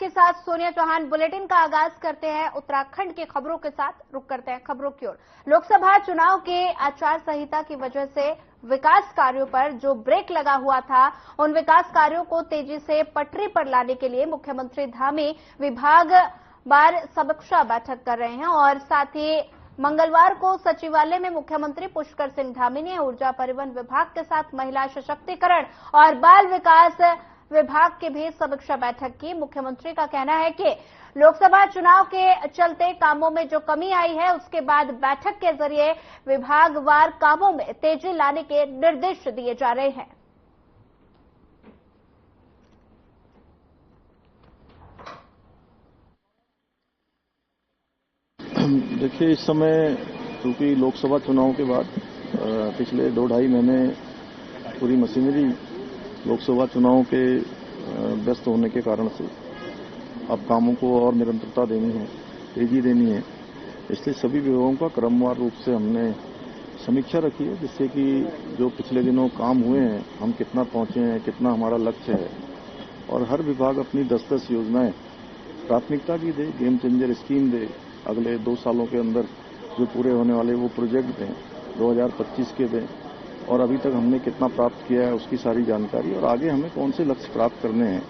आपके साथ सोनिया चौहान। बुलेटिन का आगाज करते हैं उत्तराखंड की खबरों के साथ। रुक करते हैं खबरों की ओर। लोकसभा चुनाव के आचार संहिता की वजह से विकास कार्यों पर जो ब्रेक लगा हुआ था, उन विकास कार्यों को तेजी से पटरी पर लाने के लिए मुख्यमंत्री धामी विभागवार समीक्षा बैठक कर रहे हैं और साथ ही मंगलवार को सचिवालय में मुख्यमंत्री पुष्कर सिंह धामी ने ऊर्जा परिवहन विभाग के साथ महिला सशक्तिकरण और बाल विकास विभाग की भी समीक्षा बैठक की। मुख्यमंत्री का कहना है कि लोकसभा चुनाव के चलते कामों में जो कमी आई है, उसके बाद बैठक के जरिए विभागवार कामों में तेजी लाने के निर्देश दिए जा रहे हैं। देखिए, इस समय क्योंकि लोकसभा चुनाव के बाद पिछले 2-2.5 महीने पूरी मशीनरी लोकसभा चुनाव के व्यस्त होने के कारण से अब कामों को और निरंतरता देनी है, तेजी देनी है। इसलिए सभी विभागों का क्रमवार रूप से हमने समीक्षा रखी है, जिससे कि जो पिछले दिनों काम हुए हैं, हम कितना पहुंचे हैं, कितना हमारा लक्ष्य है, और हर विभाग अपनी 10-10 योजनाएं प्राथमिकता की दे, गेम चेंजर स्कीम दे, अगले 2 सालों के अंदर जो पूरे होने वाले वो प्रोजेक्ट दें, 2025 के दें, और अभी तक हमने कितना प्राप्त किया है उसकी सारी जानकारी, और आगे हमें कौन से लक्ष्य प्राप्त करने हैं।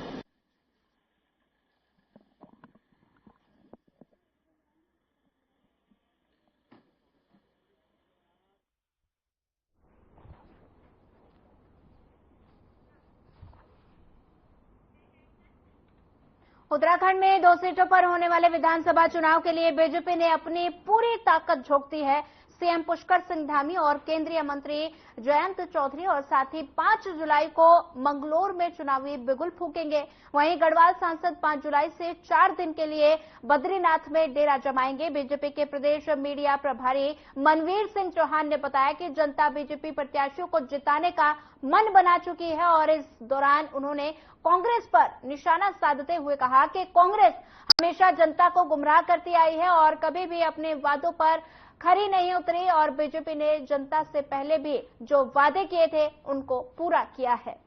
उत्तराखंड में 2 सीटों पर होने वाले विधानसभा चुनाव के लिए बीजेपी ने अपनी पूरी ताकत झोंक दी है। सीएम पुष्कर सिंह धामी और केंद्रीय मंत्री जयंत चौधरी और साथ ही 5 जुलाई को मंगलोर में चुनावी बिगुल फूकेंगे। वहीं गढ़वाल सांसद 5 जुलाई से 4 दिन के लिए बद्रीनाथ में डेरा जमाएंगे। बीजेपी के प्रदेश मीडिया प्रभारी मनवीर सिंह चौहान ने बताया कि जनता बीजेपी प्रत्याशियों को जिताने का मन बना चुकी है और इस दौरान उन्होंने कांग्रेस पर निशाना साधते हुए कहा कि कांग्रेस हमेशा जनता को गुमराह करती आई है और कभी भी अपने वादों पर खरी नहीं उतरी और बीजेपी ने जनता से पहले भी जो वादे किए थे उनको पूरा किया है।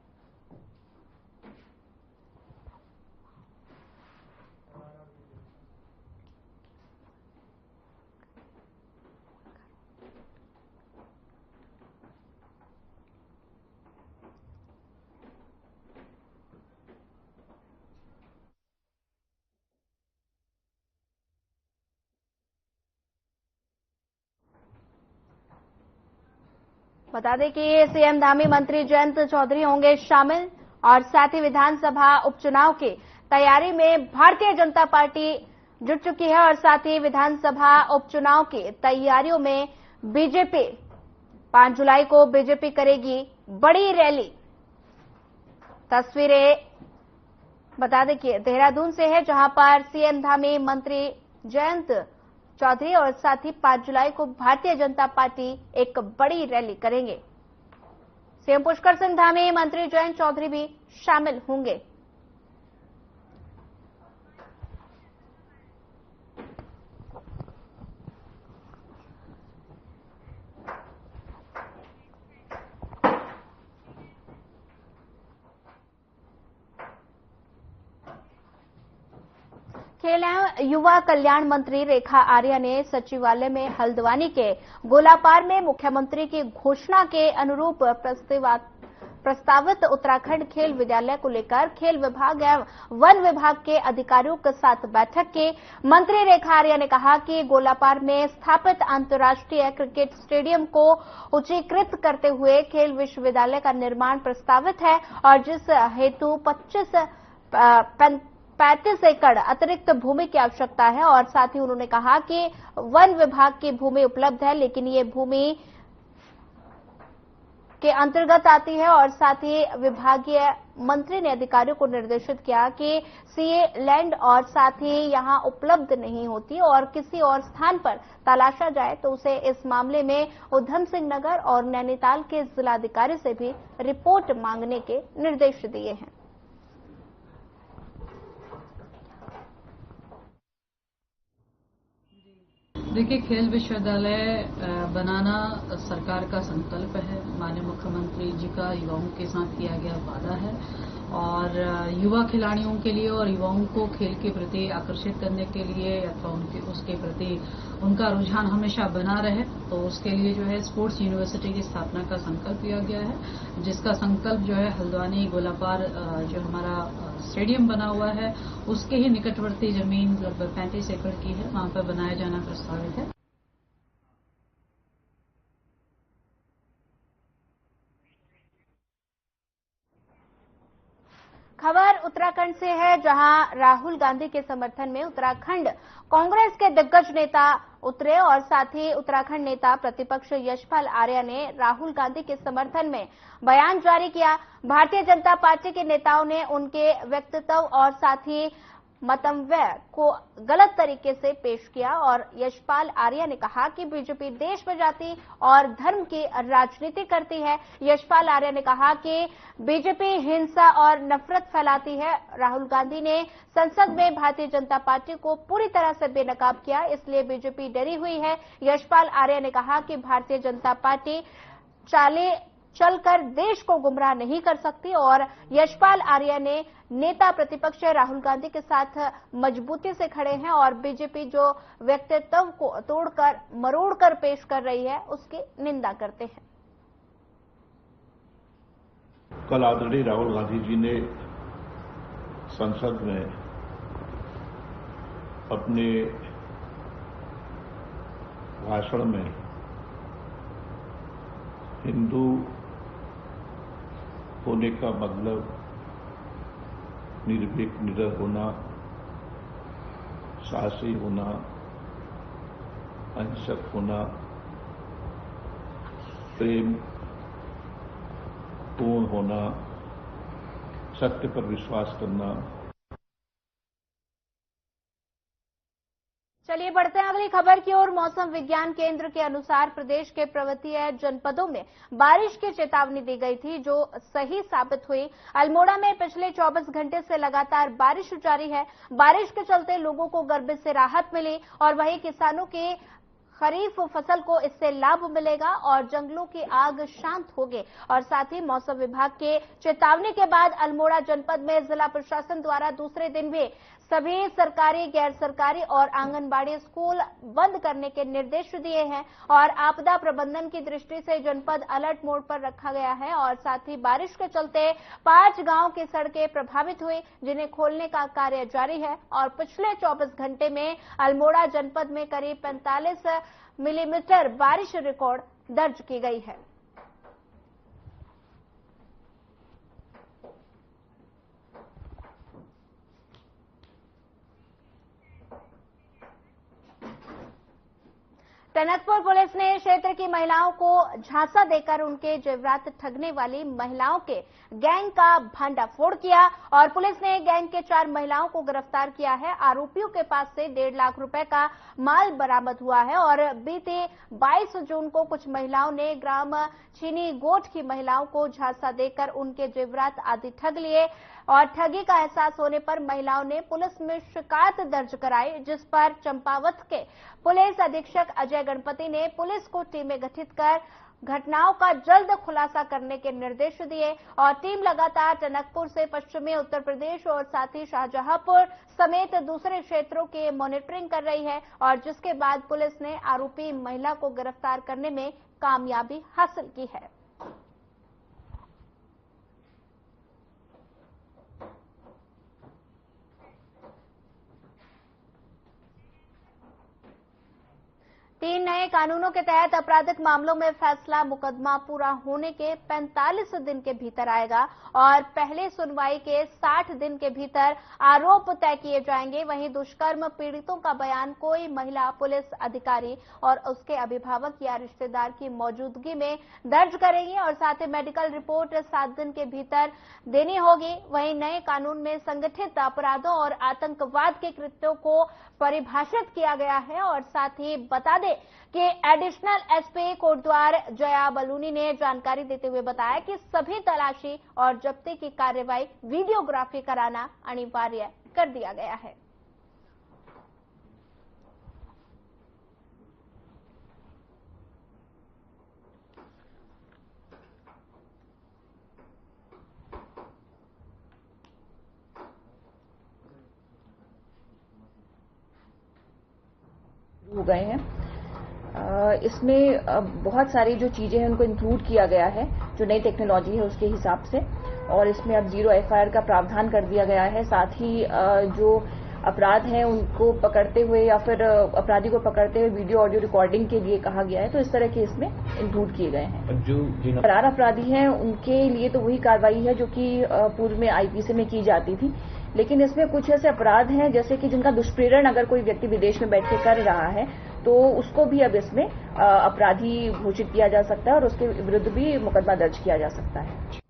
बता दें कि सीएम धामी मंत्री जयंत चौधरी होंगे शामिल और साथ ही विधानसभा उपचुनाव की तैयारी में भारतीय जनता पार्टी जुट चुकी है और साथ ही विधानसभा उपचुनाव की तैयारियों में बीजेपी 5 जुलाई को बीजेपी करेगी बड़ी रैली। तस्वीरें बता दें कि देहरादून से है, जहां पर सीएम धामी मंत्री जयंत चौधरी और साथ ही 5 जुलाई को भारतीय जनता पार्टी एक बड़ी रैली करेंगे। सीएम पुष्कर सिंह धामी, मंत्री जयंत चौधरी भी शामिल होंगे। खेल एवं युवा कल्याण मंत्री रेखा आर्या ने सचिवालय में हल्द्वानी के गोलापार में मुख्यमंत्री की घोषणा के अनुरूप प्रस्तावित उत्तराखंड खेल विद्यालय को लेकर खेल विभाग एवं वन विभाग के अधिकारियों के साथ बैठक की। मंत्री रेखा आर्या ने कहा कि गोलापार में स्थापित अंतर्राष्ट्रीय क्रिकेट स्टेडियम को उच्चीकृत करते हुए खेल विश्वविद्यालय का निर्माण प्रस्तावित है और जिस हेतु 35 एकड़ अतिरिक्त भूमि की आवश्यकता है और साथ ही उन्होंने कहा कि वन विभाग की भूमि उपलब्ध है, लेकिन ये भूमि के अंतर्गत आती है और साथ ही विभागीय मंत्री ने अधिकारियों को निर्देशित किया कि सीए लैंड और साथ ही यहां उपलब्ध नहीं होती और किसी और स्थान पर तलाशा जाए तो उसे इस मामले में उधम सिंह नगर और नैनीताल के जिलाधिकारी से भी रिपोर्ट मांगने के निर्देश दिए हैं। देखिए, खेल विश्वविद्यालय बनाना सरकार का संकल्प है। माननीय मुख्यमंत्री जी का युवाओं के साथ किया गया वादा है और युवा खिलाड़ियों के लिए और युवाओं को खेल के प्रति आकर्षित करने के लिए अथवा उसके प्रति उनका रुझान हमेशा बना रहे, तो उसके लिए जो है स्पोर्ट्स यूनिवर्सिटी की स्थापना का संकल्प लिया गया है, जिसका संकल्प जो है हल्द्वानी गोलापार जो हमारा स्टेडियम बना हुआ है उसके ही निकटवर्ती जमीन लगभग 35 एकड़ की है, वहां पर बनाया जाना प्रस्तावित है। खबर उत्तराखंड से है, जहां राहुल गांधी के समर्थन में उत्तराखंड कांग्रेस के दिग्गज नेता उतरे और साथ ही उत्तराखंड नेता प्रतिपक्ष यशपाल आर्या ने राहुल गांधी के समर्थन में बयान जारी किया। भारतीय जनता पार्टी के नेताओं ने उनके व्यक्तित्व और साथ ही मतव्यय को गलत तरीके से पेश किया और यशपाल आर्या ने कहा कि बीजेपी देश में जाति और धर्म की राजनीति करती है। यशपाल आर्या ने कहा कि बीजेपी हिंसा और नफरत फैलाती है। राहुल गांधी ने संसद में भारतीय जनता पार्टी को पूरी तरह से बेनकाब किया, इसलिए बीजेपी डरी हुई है। यशपाल आर्या ने कहा कि भारतीय जनता पार्टी चलकर देश को गुमराह नहीं कर सकती और यशपाल आर्या ने नेता प्रतिपक्ष राहुल गांधी के साथ मजबूती से खड़े हैं और बीजेपी जो व्यक्तित्व को तोड़कर मरोड़कर पेश कर रही है उसकी निंदा करते हैं। कल आदरणीय राहुल गांधी जी ने संसद में अपने भाषण में हिंदू होने का मतलब निर्भीक निडर होना, साहसी होना, अहिंसक होना, प्रेम पूर्ण होना, सत्य पर विश्वास करना। चलिए बढ़ते हैं अगली खबर की ओर। मौसम विज्ञान केंद्र के अनुसार प्रदेश के पर्वतीय जनपदों में बारिश की चेतावनी दी गई थी, जो सही साबित हुई। अल्मोड़ा में पिछले 24 घंटे से लगातार बारिश जारी है। बारिश के चलते लोगों को गर्मी से राहत मिली और वहीं किसानों की खरीफ फसल को इससे लाभ मिलेगा और जंगलों की आग शांत होगी। और साथ ही मौसम विभाग के चेतावनी के बाद अल्मोड़ा जनपद में जिला प्रशासन द्वारा दूसरे दिन भी सभी सरकारी, गैर सरकारी और आंगनबाड़ी स्कूल बंद करने के निर्देश दिए हैं और आपदा प्रबंधन की दृष्टि से जनपद अलर्ट मोड पर रखा गया है। और साथ ही बारिश के चलते 5 गांव की सड़कें प्रभावित हुई, जिन्हें खोलने का कार्य जारी है। और पिछले 24 घंटे में अल्मोड़ा जनपद में करीब 45 मिलीमीटर बारिश रिकॉर्ड दर्ज की गई है। टनकपुर पुलिस ने क्षेत्र की महिलाओं को झांसा देकर उनके जेवरात ठगने वाली महिलाओं के गैंग का भंडाफोड़ किया और पुलिस ने गैंग के 4 महिलाओं को गिरफ्तार किया है। आरोपियों के पास से 1.5 लाख रुपए का माल बरामद हुआ है और बीते 22 जून को कुछ महिलाओं ने ग्राम चीनी गोठ की महिलाओं को झांसा देकर उनके जेवरात आदि ठग लिए और ठगी का एहसास होने पर महिलाओं ने पुलिस में शिकायत दर्ज कराई, जिस पर चंपावत के पुलिस अधीक्षक अजय गणपति ने पुलिस को टीमें गठित कर घटनाओं का जल्द खुलासा करने के निर्देश दिए और टीम लगातार टनकपुर से पश्चिमी उत्तर प्रदेश और साथ ही शाहजहांपुर समेत दूसरे क्षेत्रों की मॉनिटरिंग कर रही है और जिसके बाद पुलिस ने आरोपी महिला को गिरफ्तार करने में कामयाबी हासिल की है। तीन नए कानूनों के तहत आपराधिक मामलों में फैसला मुकदमा पूरा होने के 45 दिन के भीतर आएगा और पहले सुनवाई के 60 दिन के भीतर आरोप तय किए जाएंगे। वहीं दुष्कर्म पीड़ितों का बयान कोई महिला पुलिस अधिकारी और उसके अभिभावक या रिश्तेदार की मौजूदगी में दर्ज करेंगे और साथ ही मेडिकल रिपोर्ट 7 दिन के भीतर देनी होगी। वहीं नए कानून में संगठित अपराधों और आतंकवाद के कृत्यों को परिभाषित किया गया है और साथ ही बता दें कि एडिशनल एसपी कोटद्वार जया बलूनी ने जानकारी देते हुए बताया कि सभी तलाशी और जब्ती की कार्रवाई वीडियोग्राफी कराना अनिवार्य कर दिया गया है। हो गए हैं। इसमें बहुत सारी जो चीजें हैं उनको इंक्लूड किया गया है, जो नई टेक्नोलॉजी है उसके हिसाब से, और इसमें अब 0 FIR का प्रावधान कर दिया गया है। साथ ही जो अपराध हैं उनको पकड़ते हुए या फिर अपराधी को पकड़ते हुए वीडियो ऑडियो रिकॉर्डिंग के लिए कहा गया है, तो इस तरह के इसमें इंक्लूड किए गए हैं। जो फरार अपराधी हैं उनके लिए तो वही कार्रवाई है जो कि पूर्व में IPC में की जाती थी, लेकिन इसमें कुछ ऐसे अपराध हैं जैसे कि जिनका दुष्प्रेरण अगर कोई व्यक्ति विदेश में बैठ के कर रहा है तो उसको भी अब इसमें अपराधी घोषित किया जा सकता है और उसके विरुद्ध भी मुकदमा दर्ज किया जा सकता है।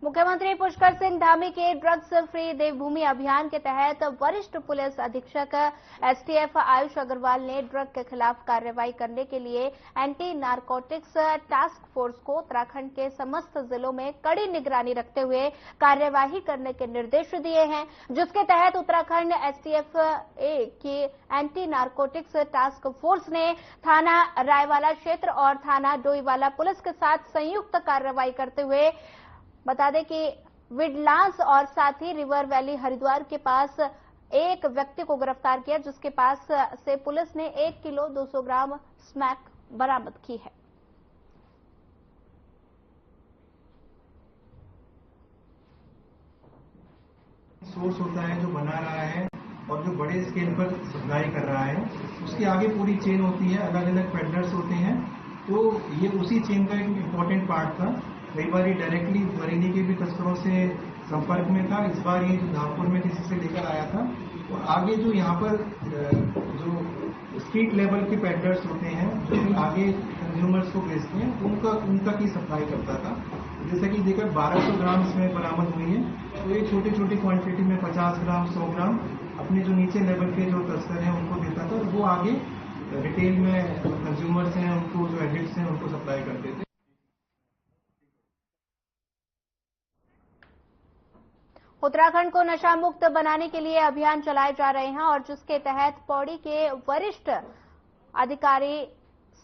मुख्यमंत्री पुष्कर सिंह धामी के ड्रग्स फ्री देवभूमि अभियान के तहत वरिष्ठ पुलिस अधीक्षक STF आयुष अग्रवाल ने ड्रग के खिलाफ कार्रवाई करने के लिए एंटी नारकोटिक्स टास्क फोर्स को उत्तराखंड के समस्त जिलों में कड़ी निगरानी रखते हुए कार्यवाही करने के निर्देश दिए हैं, जिसके तहत उत्तराखंड STF की एंटी नारकोटिक्स टास्क फोर्स ने थाना रायवाला क्षेत्र और थाना डोईवाला पुलिस के साथ संयुक्त कार्रवाई करते हुए बता दें कि विडलांस और साथ ही रिवर वैली हरिद्वार के पास एक व्यक्ति को गिरफ्तार किया, जिसके पास से पुलिस ने 1 किलो 200 ग्राम स्मैक बरामद की है। सोर्स होता है जो बना रहा है और जो बड़े स्केल पर सप्लाई कर रहा है, उसकी आगे पूरी चेन होती है, अलग अलग पेडलर्स होते हैं, तो ये उसी चेन का एक इम्पोर्टेंट पार्ट था। कई बार ये डायरेक्टली बरेली के भी तस्करों से संपर्क में था, इस बार ये धामपुर में किसी से लेकर आया था, और आगे जो यहाँ पर जो स्ट्रीट लेवल के पेडलर्स होते हैं जो आगे कंज्यूमर्स को बेचते हैं उनका की सप्लाई करता था। जैसा कि देखकर 1200 ग्राम इसमें बरामद हुई है, तो ये छोटी छोटी क्वांटिटी में 50 ग्राम 100 ग्राम अपने जो नीचे लेवल के जो तस्कर हैं उनको देता था, और वो आगे रिटेल में जो कंज्यूमर्स हैं उनको, जो एडिक्ट्स हैं उनको सप्लाई करते थे। उत्तराखंड को नशा मुक्त बनाने के लिए अभियान चलाए जा रहे हैं और जिसके तहत पौड़ी के वरिष्ठ अधिकारी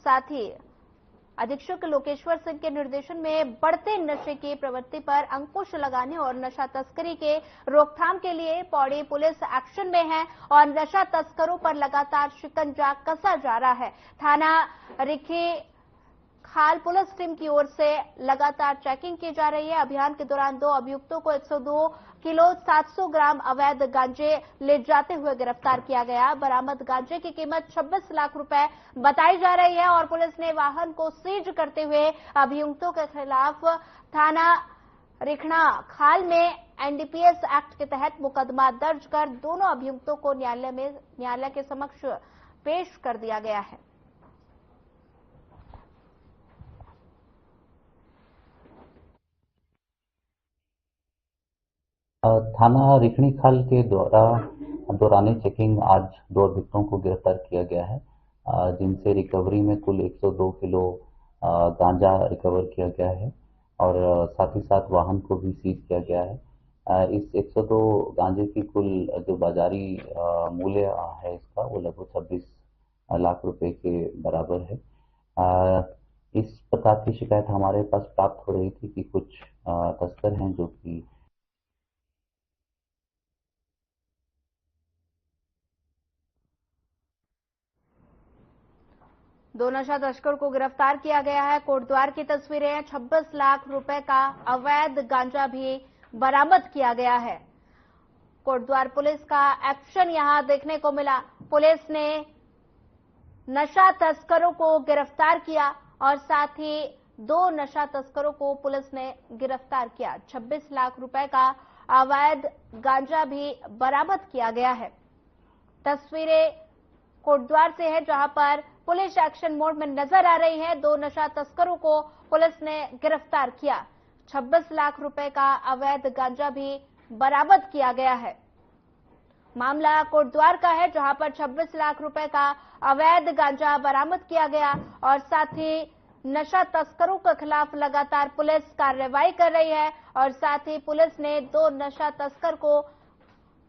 साथी अधीक्षक लोकेश्वर सिंह के निर्देशन में बढ़ते नशे की प्रवृत्ति पर अंकुश लगाने और नशा तस्करी के रोकथाम के लिए पौड़ी पुलिस एक्शन में है और नशा तस्करों पर लगातार शिकंजा कसा जा रहा है। थाना रिखी खाल पुलिस टीम की ओर से लगातार चेकिंग की जा रही है। अभियान के दौरान 2 अभियुक्तों को 102 किलो 700 ग्राम अवैध गांजे ले जाते हुए गिरफ्तार किया गया। बरामद गांजे की कीमत 26 लाख रुपए बताई जा रही है और पुलिस ने वाहन को सीज करते हुए अभियुक्तों के खिलाफ थाना रिखणा खाल में NDPS एक्ट के तहत मुकदमा दर्ज कर दोनों अभियुक्तों को न्यायालय के समक्ष पेश कर दिया गया है। थाना रिखणी खाल के दौरान चेकिंग आज 2 अभियुक्तों को गिरफ्तार किया गया है, जिनसे रिकवरी में कुल 102 किलो गांजा रिकवर किया गया है और साथ ही साथ वाहन को भी सीज किया गया है। इस 102 गांजे की कुल जो बाजारी मूल्य है इसका वो लगभग 26 लाख रुपए के बराबर है। इस प्रकार की शिकायत हमारे पास प्राप्त हो रही थी कि कुछ तस्कर हैं जो कि दो नशा तस्कर को गिरफ्तार किया गया है। कोटद्वार की तस्वीरें, 26 लाख रुपए का अवैध गांजा भी बरामद किया गया है। कोटद्वार पुलिस का एक्शन यहां देखने को मिला। पुलिस ने नशा तस्करों को गिरफ्तार किया और साथ ही 2 नशा तस्करों को पुलिस ने गिरफ्तार किया। 26 लाख रुपए का अवैध गांजा भी बरामद किया गया है। तस्वीरें कोटद्वार से है जहां पर पुलिस एक्शन मोड में नजर आ रही है। 2 नशा तस्करों को पुलिस ने गिरफ्तार किया। 26 लाख रुपए का अवैध गांजा भी बरामद किया गया है। मामला कोटद्वार का है जहां पर 26 लाख रुपए का अवैध गांजा बरामद किया गया और साथ ही नशा तस्करों के खिलाफ लगातार पुलिस कार्रवाई कर रही है और साथ ही पुलिस ने 2 नशा तस्कर को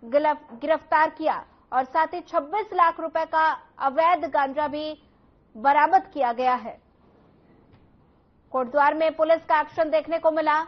गिरफ्तार किया और साथ ही 26 लाख रुपए का अवैध गांजा भी बरामद किया गया है। कोटद्वार में पुलिस का एक्शन देखने को मिला।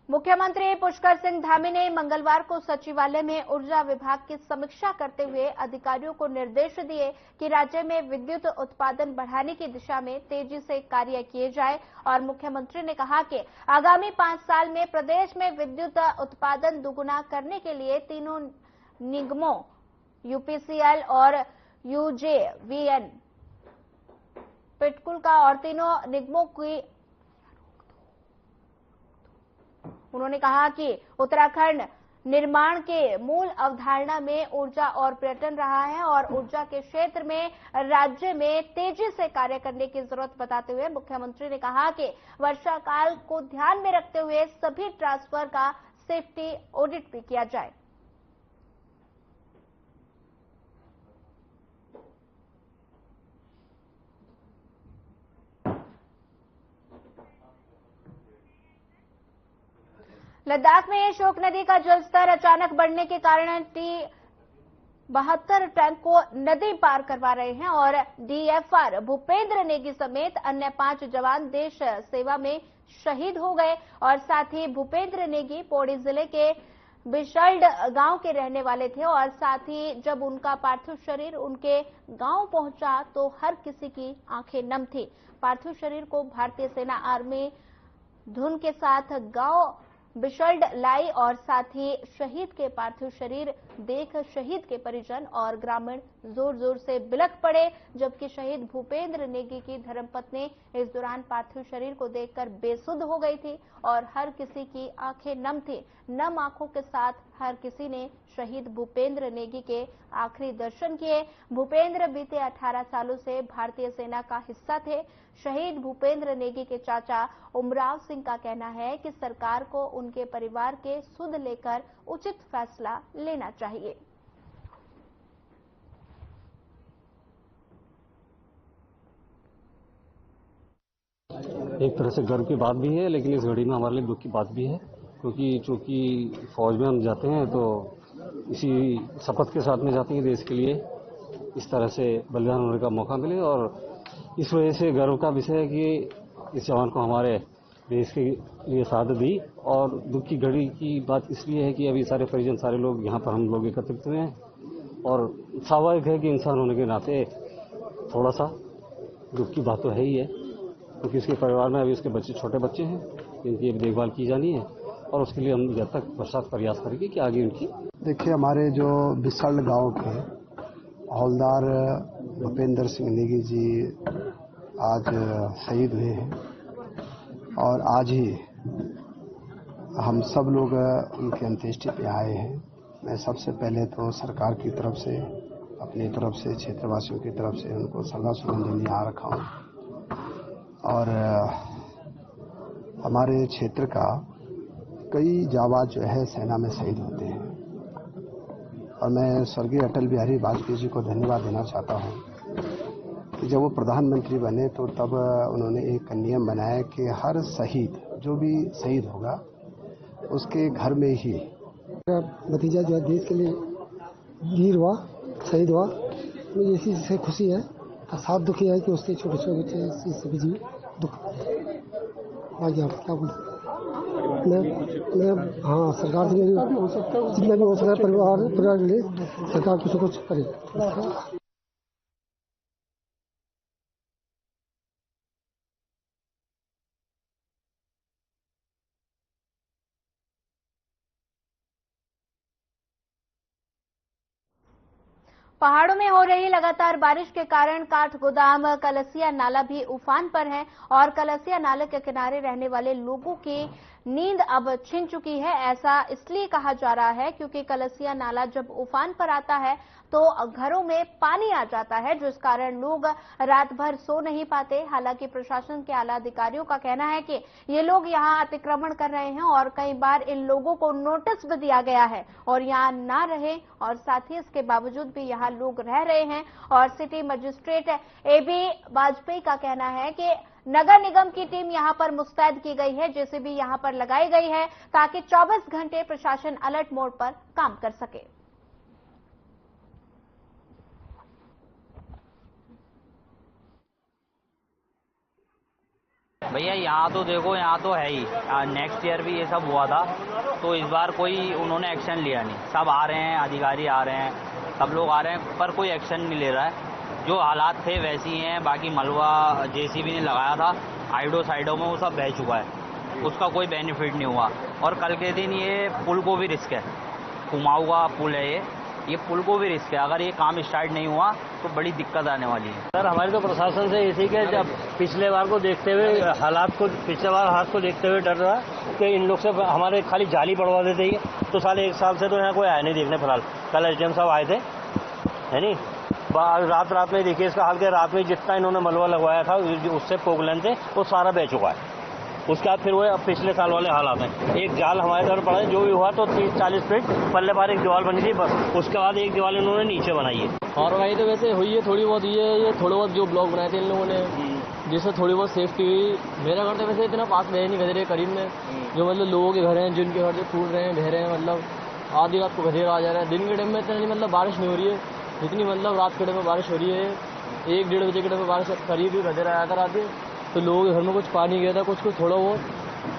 मुख्यमंत्री पुष्कर सिंह धामी ने मंगलवार को सचिवालय में ऊर्जा विभाग की समीक्षा करते हुए अधिकारियों को निर्देश दिए कि राज्य में विद्युत उत्पादन बढ़ाने की दिशा में तेजी से कार्य किए जाए और मुख्यमंत्री ने कहा कि आगामी 5 साल में प्रदेश में विद्युत उत्पादन दुगुना करने के लिए तीनों निगमों यूपीसीएल और यूजेवीएन पिटकुल का और तीनों निगमों की उन्होंने कहा कि उत्तराखंड निर्माण के मूल अवधारणा में ऊर्जा और पर्यटन रहा है और ऊर्जा के क्षेत्र में राज्य में तेजी से कार्य करने की जरूरत बताते हुए मुख्यमंत्री ने कहा कि वर्षा काल को ध्यान में रखते हुए सभी ट्रांसफर का सेफ्टी ऑडिट भी किया जाए। लद्दाख में शोक नदी का जलस्तर अचानक बढ़ने के कारण T-72 टैंक को नदी पार करवा रहे हैं और डीएफआर भूपेंद्र नेगी समेत अन्य 5 जवान देश सेवा में शहीद हो गए और साथ ही भूपेंद्र नेगी पौड़ी जिले के बिशल्ड गांव के रहने वाले थे और साथ ही जब उनका पार्थिव शरीर उनके गांव पहुंचा तो हर किसी की आंखें नम थी। पार्थिव शरीर को भारतीय सेना आर्मी धुन के साथ गांव बिशल्ड लाई और साथ ही शहीद के पार्थिव शरीर देख शहीद के परिजन और ग्रामीण जोर जोर से बिलख पड़े, जबकि शहीद भूपेंद्र नेगी की धर्मपत्नी इस दौरान पार्थिव शरीर को देखकर बेसुध हो गई थी और हर किसी की आंखें नम थी। नम आंखों के साथ हर किसी ने शहीद भूपेंद्र नेगी के आखिरी दर्शन किए। भूपेंद्र बीते 18 सालों से भारतीय सेना का हिस्सा थे। शहीद भूपेंद्र नेगी के चाचा उमराव सिंह का कहना है कि सरकार को उनके परिवार के सुध लेकर उचित फैसला लेना चाहिए। एक तरह से गर्व की बात भी है, लेकिन इस घड़ी में हमारे लिए दुख की बात भी है, क्योंकि चूंकि फौज में हम जाते हैं तो इसी शपथ के साथ में जाते हैं देश के लिए इस तरह से बलिदान होने का मौका मिले और इस वजह से गर्व का विषय है कि इस जवान को हमारे देश के लिए शहादत दी। और दुख की घड़ी की बात इसलिए है कि अभी सारे परिजन सारे लोग यहाँ पर हम लोग एकत्रित हुए हैं और स्वाभाविक है कि इंसान होने के नाते थोड़ा सा दुख की बात तो है ही है, क्योंकि उसके परिवार में अभी उसके बच्चे छोटे बच्चे हैं जिनकी अभी देखभाल की जानी है और उसके लिए हम जब तक प्रसाद प्रयास करेंगे कि आगे उनकी। देखिए, हमारे जो बिसल गांव के हवलदार भूपेंद्र सिंह नेगी जी आज शहीद हुए हैं और आज ही हम सब लोग उनके अंत्येष्टि पे आए हैं। मैं सबसे पहले तो सरकार की तरफ से, अपनी तरफ से, क्षेत्रवासियों की तरफ से उनको श्रद्धा सुमन यहाँ रखा हूँ और हमारे क्षेत्र का कई जाबाज जो है सेना में शहीद होते हैं और मैं स्वर्गीय अटल बिहारी वाजपेयी जी को धन्यवाद देना चाहता हूं कि जब वो प्रधानमंत्री बने तो तब उन्होंने एक नियम बनाया कि हर शहीद जो भी शहीद होगा उसके घर में ही भतीजा जो है देश के लिए वीर हुआ, शहीद हुआ, मुझे इसी से खुशी है और साथ दुखी है कि उसके छोटे छोटे बच्चे सभी जी दुख आगे क्या बोलूं। मैं हाँ, सरकार से मेरी जितना भी हो सका परिवार के लिए सरकार कुछ कुछ करे। पहाड़ों में हो रही लगातार बारिश के कारण काठगोदाम कलसिया नाला भी उफान पर है और कलसिया नाले के किनारे रहने वाले लोगों की नींद अब छिन चुकी है। ऐसा इसलिए कहा जा रहा है क्योंकि कलसिया नाला जब उफान पर आता है तो घरों में पानी आ जाता है, जिस कारण लोग रात भर सो नहीं पाते। हालांकि प्रशासन के आला अधिकारियों का कहना है कि ये लोग यहाँ अतिक्रमण कर रहे हैं और कई बार इन लोगों को नोटिस भी दिया गया है और यहाँ ना रहे और साथ ही इसके बावजूद भी यहाँ लोग रह रहे हैं। और सिटी मजिस्ट्रेट एबी वाजपेयी का कहना है कि नगर निगम की टीम यहां पर मुस्तैद की गई है, जेसीबी यहां पर लगाई गई है ताकि 24 घंटे प्रशासन अलर्ट मोड पर काम कर सके। भैया यहाँ तो देखो, यहाँ तो है ही, नेक्स्ट ईयर भी ये सब हुआ था, तो इस बार कोई उन्होंने एक्शन लिया नहीं। सब आ रहे हैं, अधिकारी आ रहे हैं, सब लोग आ रहे हैं, पर कोई एक्शन नहीं ले रहा है। जो हालात थे वैसे ही हैं। बाकी मलबा जेसीबी ने लगाया था आइडो साइडों में, वो सब बह चुका है, उसका कोई बेनिफिट नहीं हुआ। और कल के दिन ये पुल को भी रिस्क है, कुमाऊं का पुल है ये पुल को भी रिस्क है। अगर ये काम स्टार्ट नहीं हुआ तो बड़ी दिक्कत आने वाली है। सर हमारी तो प्रशासन से इसी के, जब पिछले बार को देखते हुए पिछले बार हाथ को देखते हुए डर रहा कि इन लोग से हमारे खाली जाली पड़वा देते ही, तो साले 1 साल से तो यहाँ कोई आया नहीं देखने। फिलहाल कल एसडीएम साहब आए थे, है नहीं, रात में देखिए इसका हाल के, रात में जितना इन्होंने मलबा लगवाया था उससे पोगलन से वो सारा बह चुका है। उसके बाद फिर वो पिछले साल वाले हालात हैं। एक जाल हमारे घर पड़ा है, जो भी हुआ तो 30-40 फीट पल्ले पार एक दीवार बनी थी, बस उसके बाद एक दीवार इन्होंने नीचे बनाई है। और वही तो वैसे हुई है थोड़ी बहुत, ये थोड़े बहुत जो ब्लॉक बनाए थे इन लोगों ने, जिससे थोड़ी बहुत सेफ्टी हुई। मेरा घर तो वैसे इतना पास में नहीं, गधेरे करीब में, जो मतलब लोगों के घर हैं, जिनके घर से टूट रहे हैं, बह रहे हैं, मतलब आधी रात को गधेरा आ जा रहा है। दिन के टाइम में इतना नहीं, मतलब बारिश नहीं हो रही है जितनी मतलब रात के टाइम में बारिश हो रही है। 1-1:30 बजे के टाइम में बारिश करीब ही गधेरा आया था रात में, तो लोगों के घर में कुछ पानी गया था, कुछ थोड़ा बहुत।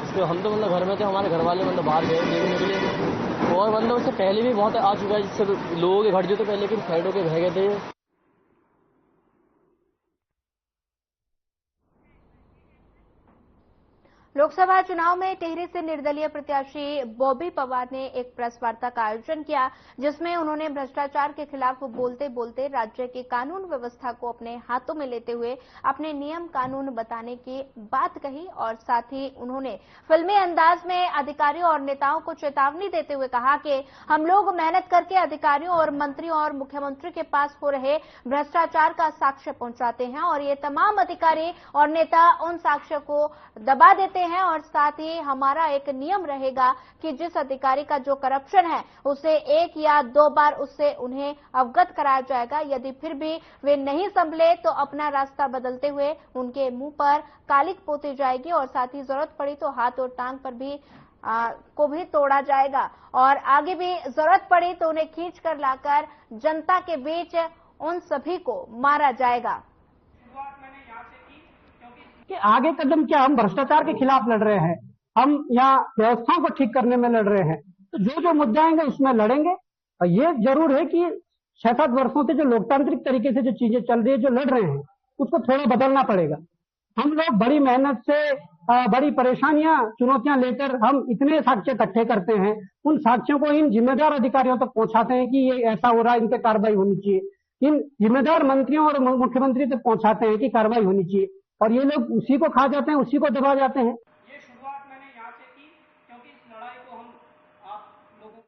इसके हम तो मतलब घर में थे, हमारे घर वाले मतलब बाहर गए देखने के लिए। और मतलब उससे पहले भी बहुत आ चुका है, जिससे लोगों के घर जो तो पहले लेकिन साइडों के बह गए थे। लोकसभा चुनाव में टिहरी से निर्दलीय प्रत्याशी बॉबी पवार ने एक प्रेस वार्ता का आयोजन किया, जिसमें उन्होंने भ्रष्टाचार के खिलाफ बोलते बोलते राज्य की कानून व्यवस्था को अपने हाथों में लेते हुए अपने नियम कानून बताने की बात कही। और साथ ही उन्होंने फिल्मी अंदाज में अधिकारियों और नेताओं को चेतावनी देते हुए कहा कि हम लोग मेहनत करके अधिकारियों और मंत्रियों और मुख्यमंत्री के पास हो रहे भ्रष्टाचार का साक्ष्य पहुंचाते हैं, और ये तमाम अधिकारी और नेता उन साक्ष्य को दबा देते हैं। और साथ ही हमारा एक नियम रहेगा कि जिस अधिकारी का जो करप्शन है उसे 1 या 2 बार उससे उन्हें अवगत कराया जाएगा। यदि फिर भी वे नहीं संभले तो अपना रास्ता बदलते हुए उनके मुंह पर कालिक पोती जाएगी, और साथ ही जरूरत पड़ी तो हाथ और टांग पर भी को भी तोड़ा जाएगा, और आगे भी जरूरत पड़ी तो उन्हें खींच कर लाकर जनता के बीच उन सभी को मारा जाएगा। कि आगे कदम क्या, हम भ्रष्टाचार के खिलाफ लड़ रहे हैं, हम यहाँ व्यवस्थाओं को ठीक करने में लड़ रहे हैं, तो जो जो मुद्दे आएंगे उसमें लड़ेंगे। और ये जरूर है कि 6-7 वर्षों से जो लोकतांत्रिक तरीके से जो चीजें चल रही है, जो लड़ रहे हैं, उसको थोड़ा बदलना पड़ेगा। हम लोग बड़ी मेहनत से बड़ी परेशानियां चुनौतियां लेकर हम इतने साक्ष्य इकट्ठे करते हैं, उन साक्ष्यों को इन जिम्मेदार अधिकारियों तक पहुंचाते हैं कि ये ऐसा हो रहा है, इन पे कार्रवाई होनी चाहिए। इन जिम्मेदार मंत्रियों और मुख्यमंत्री तक पहुंचाते हैं कि कार्रवाई होनी चाहिए, और ये लोग उसी को खा जाते हैं, उसी को दबा जाते हैं। ये शुरुआत मैंने यहाँ से की, क्योंकि इस लड़ाई को हम आप लोगों।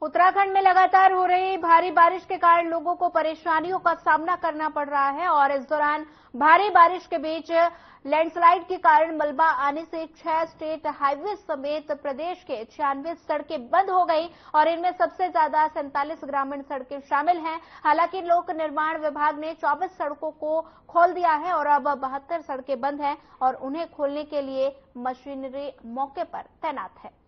उत्तराखंड में लगातार हो रही भारी बारिश के कारण लोगों को परेशानियों का सामना करना पड़ रहा है, और इस दौरान भारी बारिश के बीच लैंडस्लाइड के कारण मलबा आने से 6 स्टेट हाईवे समेत प्रदेश के 96 सड़कें बंद हो गई, और इनमें सबसे ज्यादा 47 ग्रामीण सड़कें शामिल हैं। हालांकि लोक निर्माण विभाग ने 24 सड़कों को खोल दिया है, और अब 72 सड़कें बंद हैं, और उन्हें खोलने के लिए मशीनरी मौके पर तैनात है।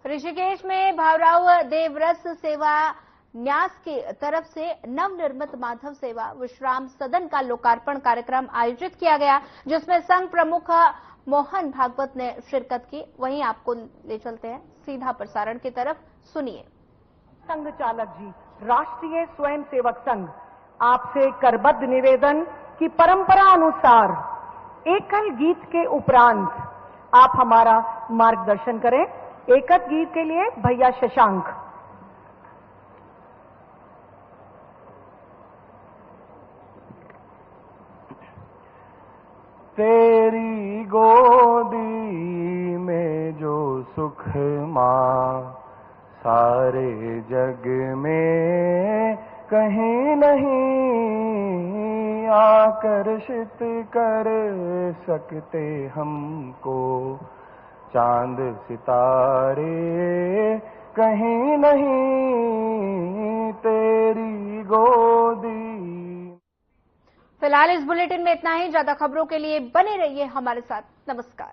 ऋषिकेश में भावराव देवरस सेवा न्यास की तरफ से नवनिर्मित माधव सेवा विश्राम सदन का लोकार्पण कार्यक्रम आयोजित किया गया, जिसमें संघ प्रमुख मोहन भागवत ने शिरकत की। वहीं आपको ले चलते हैं सीधा प्रसारण की तरफ, सुनिए। संघ चालक जी, राष्ट्रीय स्वयंसेवक संघ आपसे करबद्ध निवेदन की परंपरा अनुसार एकल गीत के उपरांत आप हमारा मार्गदर्शन करें। एकल गीत के लिए भैया शशांक। तेरी गोदी में जो सुख माँ सारे जग में कहीं नहीं आकर्षित कर सकते हमको, चांद सितारे कहीं नहीं तेरी गोदी। फिलहाल इस बुलेटिन में इतना ही। ज्यादा खबरों के लिए बने रहिए हमारे साथ। नमस्कार।